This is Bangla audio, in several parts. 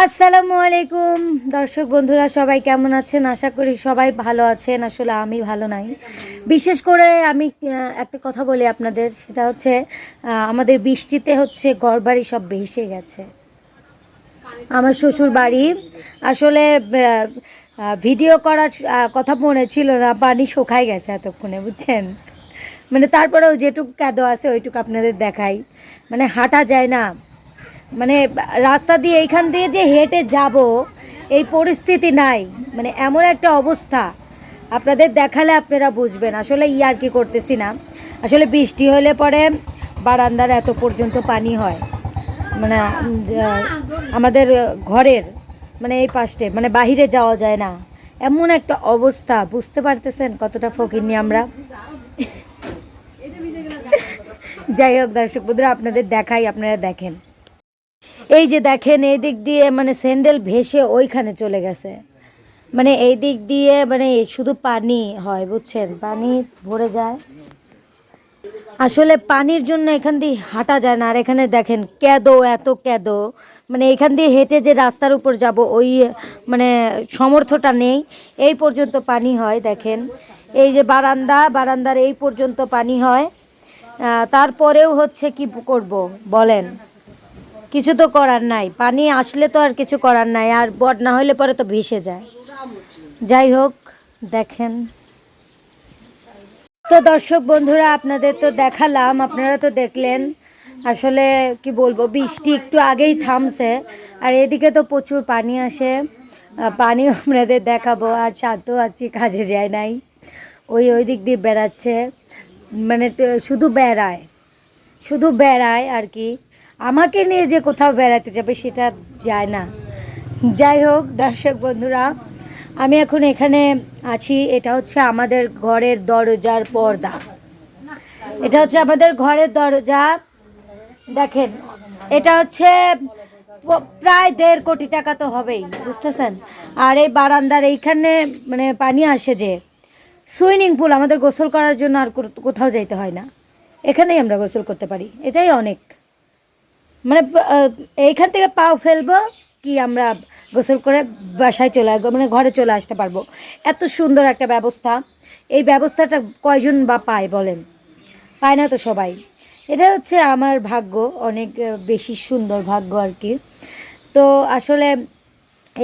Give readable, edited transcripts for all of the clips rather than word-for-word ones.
আসসালামু আলাইকুম দর্শক বন্ধুরা, সবাই কেমন আছেন? আশা করি সবাই ভালো আছেন। আসলে আমি ভালো নাই। বিশেষ করে আমি একটা কথা বলি আপনাদের, সেটা হচ্ছে আমাদের বৃষ্টিতে হচ্ছে ঘরবাড়ি সব ভেসে গেছে। আমার শ্বশুর বাড়ি আসলে ভিডিও করার কথা মনে ছিল না, পানি শুকাই গেছে এতক্ষণে, বুঝছেন? মানে তারপরেও যেটুকু কাদো আছে ওইটুকু আপনাদের দেখাই। মানে হাঁটা যায় না, মানে রাস্তা দিয়ে এইখান দিয়ে যে হেঁটে যাব এই পরিস্থিতি নাই। মানে এমন একটা অবস্থা আপনাদের দেখালে আপনারা বুঝবেন। আসলে আর কি করতেছি না, আসলে বৃষ্টি হলে পরে বারান্দার এত পর্যন্ত পানি হয়। মানে আমাদের ঘরের মানে এই পাশে মানে বাহিরে যাওয়া যায় না, এমন একটা অবস্থা। বুঝতে পারতেছেন কতটা ফকিন্নি আমরা। যাই হোক দর্শক বন্ধুরা, আপনাদের দেখাই, আপনারা দেখেন। এই যে দেখেন, এই দিক দিয়ে মানে স্যান্ডেল ভেসে ওইখানে চলে গেছে। মানে এই দিক দিয়ে মানে শুধু পানি হয়, বুঝছেন? পানি ভরে যায়। আসলে পানির জন্য এখান দিয়ে হাঁটা যায় না। আর এখানে দেখেন ক্যাদো, এত ক্যাদো, মানে এখান দিয়ে হেঁটে যে রাস্তার উপর যাব ওই মানে সমর্থটা নেই। এই পর্যন্ত পানি হয় দেখেন। এই যে বারান্দার এই পর্যন্ত পানি হয়। তারপরেও হচ্ছে কি করব বলেন? কিছু তো করার নাই, পানি আসলে তো আর কিছু করার নাই, আর বন্যা হলে পরে তো ভেসে যায়। যাই হোক দেখেন। তো দর্শক বন্ধুরা, আপনাদের তো দেখালাম, আপনারা তো দেখলেন। আসলে কি বলবো, বৃষ্টি একটু আগেই থামছে, আর এদিকে তো প্রচুর পানি আসে। পানি আপনাদের দেখাবো। আর শান্ত আছি, কাজে যায় নাই, ওই দিক দিয়ে বেড়াচ্ছে। মানে শুধু বেড়ায় আর কি। আমাকে নিয়ে যে কোথাও বেড়াতে যাবে সেটা যায় না। যাই হোক দর্শক বন্ধুরা, আমি এখন এখানে আছি। এটা হচ্ছে আমাদের ঘরের দরজার পর্দা। এটা হচ্ছে আমাদের ঘরের দরজা। দেখেন, এটা হচ্ছে প্রায় 1.5 কোটি টাকা তো হবেই, বুঝতেছেন? আর এই বারান্দার এইখানে মানে পানি আসে যে সুইমিং পুল, আমাদের গোসল করার জন্য আর কোথাও যাইতে হয় না, এখানেই আমরা গোসল করতে পারি। এটাই অনেক। মানে এইখান থেকে পাও ফেলবো কি আমরা গোসল করে বাসায় চলে আসবো, মানে ঘরে চলে আসতে পারবো। এত সুন্দর একটা ব্যবস্থা। এই ব্যবস্থাটা কয়জন বা পায় বলেন? পায় না তো সবাই। এটা হচ্ছে আমার ভাগ্য, অনেক বেশি সুন্দর ভাগ্য আর কি। তো আসলে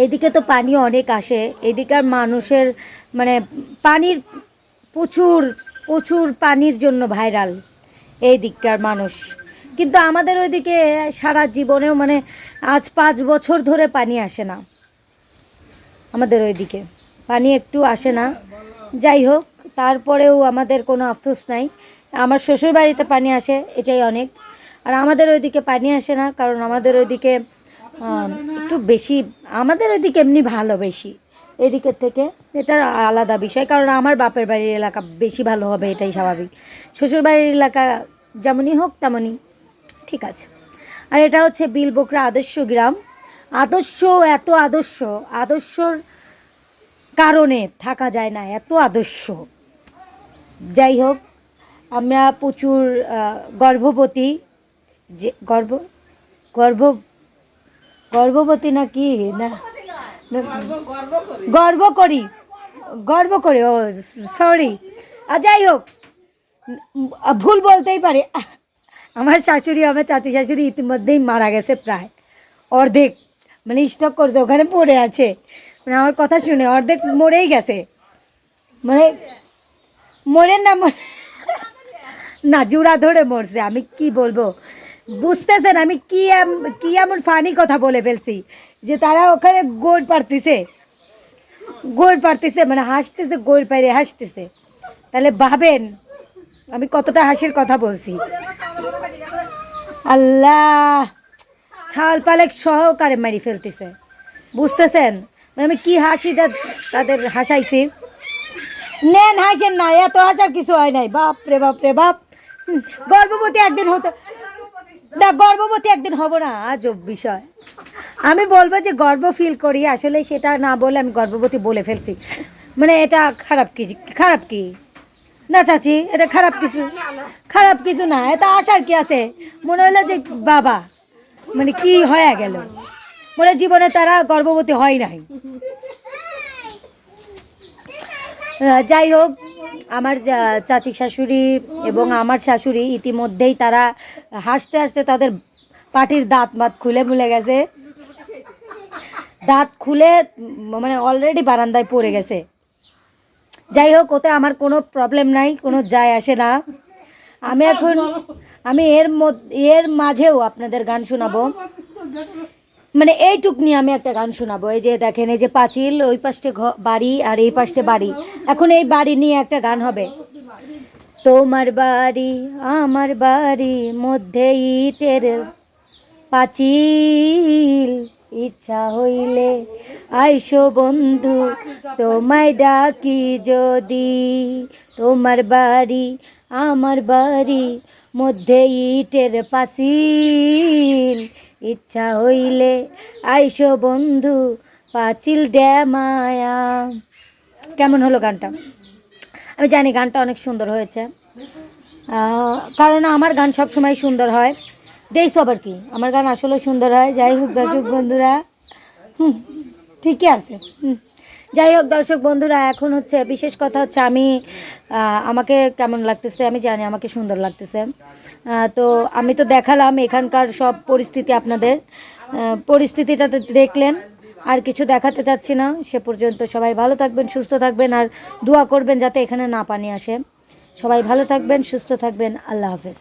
এইদিকে তো পানি অনেক আসে, এদিকার মানুষের মানে পানির প্রচুর প্রচুর পানির জন্য ভাইরাল এই দিককার মানুষ। কিন্তু আমাদের ওইদিকে সারা জীবনেও মানে আজ 5 বছর ধরে পানি আসে না। আমাদের ওইদিকে পানি একটু আসে না। যাই হোক, তারপরেও আমাদের কোনো আফসোস নাই। আমার শ্বশুর বাড়িতে পানি আসে, এটাই অনেক। আর আমাদের ওইদিকে পানি আসে না, কারণ আমাদের ওইদিকে একটু বেশি, আমাদের ওইদিকে এমনি ভালো বেশি এদিকের থেকে। এটা আলাদা বিষয়, কারণ আমার বাপের বাড়ির এলাকা বেশি ভালো হবে, এটাই স্বাভাবিক। শ্বশুর বাড়ির এলাকা যেমনই হোক তেমনই ঠিক আছে। আর এটা হচ্ছে বিলবোকরা আদর্শ গ্রাম। আদর্শ, এত আদর্শর কারণে থাকা যায় না, এত আদর্শ। যাই হোক, আমরা প্রচুর গর্ভবতী, যে গর্ভ গর্ভবতী না কি না, গর্ব করি ও সরি। যাই হোক, ভুল বলতেই পারি। আমার চাচি শাশুড়ি ইতিমধ্যেই মারা গেছে, প্রায় অর্ধেক, মানে স্টক করছে, ওখানে পড়ে আছে। মানে আমার কথা শুনে অর্ধেক মরেই গেছে। মানে মরে না না, জুড়া ধরে মরছে। আমি কি বলবো, বুঝতেছেন আমি কি এমন ফানি কথা বলে ফেলছি যে তারা ওখানে গোড় পাড়তেছে, মানে হাসতেছে, গোড় পাইরে হাসতেছে। তাহলে ভাবেন আমি কতটা হাসির কথা বলছি। আল্লাহ, ছাল পালেক সহকারে মারি ফেলতেছে, বুঝতেছেন? মানে আমি কি হাসিটা তাদের হাসাইছি। নেন হাসেন না, এত হাসার কিছু হয় নাই। বাপ রে বাপ রে বাপ। গর্ভবতী একদিন হতো না, গর্ভবতী একদিন হব না, আজব বিষয়। আমি বলবো যে গর্ব ফিল করি, আসলে সেটা না বলে আমি গর্ভবতী বলে ফেলছি। মানে এটা খারাপ কি না চাচি, এটা খারাপ কিছু না। এটা আসার কি আছে? মনে হলো যে বাবা মানে কি হয়ে গেল, মনে জীবনে তারা গর্ভবতী হয় নাই। যাই হোক, আমার চাচি শাশুড়ি এবং আমার শাশুড়ি ইতিমধ্যেই তারা হাসতে হাসতে তাদের পাটির দাঁত মাত খুলে মুলে গেছে, দাঁত খুলে মানে অলরেডি বারান্দায় পড়ে গেছে। যাই হোক, ওতে আমার কোনো প্রবলেম নাই, কোনো যায় আসে না। আমি এর মাঝেও আপনাদের গান শোনাবো, মানে এইটুক নিয়ে আমি একটা গান শোনাবো। এই যে দেখেন, এই যে পাঁচিল, ওই পাশে বাড়ি আর এই পাশে বাড়ি, এখন এই বাড়ি নিয়ে একটা গান হবে। তোমার বাড়ি আমার বাড়ি মধ্যে ইটের পাঁচিল, ইচ্ছা হইলে আইসো বন্ধু তোমায় ডাকি যদি। তোমার বাড়ি আমার বাড়ি মধ্যে ইটের পাঁচিল, ইচ্ছা হইলে আইসো বন্ধু পাঁচিল ড্যামায়া। কেমন হলো গানটা? আমি জানি গানটা অনেক সুন্দর হয়েছে, কারণ আমার গান সব সময় সুন্দর হয়। দেখছো আবার কি, আমার গান আসলে সুন্দর হয়। যাই হোক দর্শক বন্ধুরা, ঠিকই আছে। যাই হোক দর্শক বন্ধুরা, এখন হচ্ছে বিশেষ কথা হচ্ছে আমাকে কেমন লাগতেছে আমি জানি, আমাকে সুন্দর লাগতেছে। তো আমি তো দেখালাম এখানকার সব পরিস্থিতি, আপনাদের পরিস্থিতিটা তো দেখলেন, আর কিছু দেখাতে চাচ্ছি না। সে পর্যন্ত সবাই ভালো থাকবেন, সুস্থ থাকবেন, আর দোয়া করবেন যাতে এখানে না পানি আসে। সবাই ভালো থাকবেন, সুস্থ থাকবেন। আল্লাহ হাফেজ।